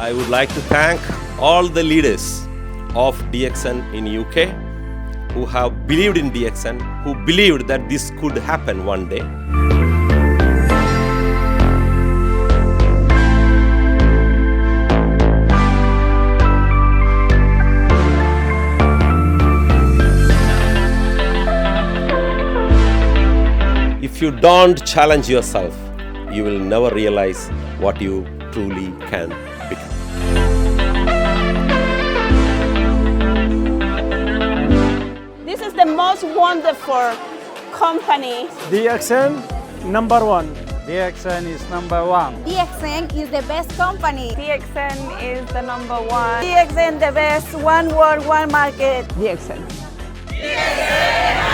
I would like to thank all the leaders of DXN in UK who have believed in DXN, who believed that this could happen one day. If you don't challenge yourself, you will never realize what you truly can become. This is the most wonderful company. DXN #1. DXN is #1. DXN is the best company. DXN is the #1. DXN the best, one world, one market. DXN. DXN.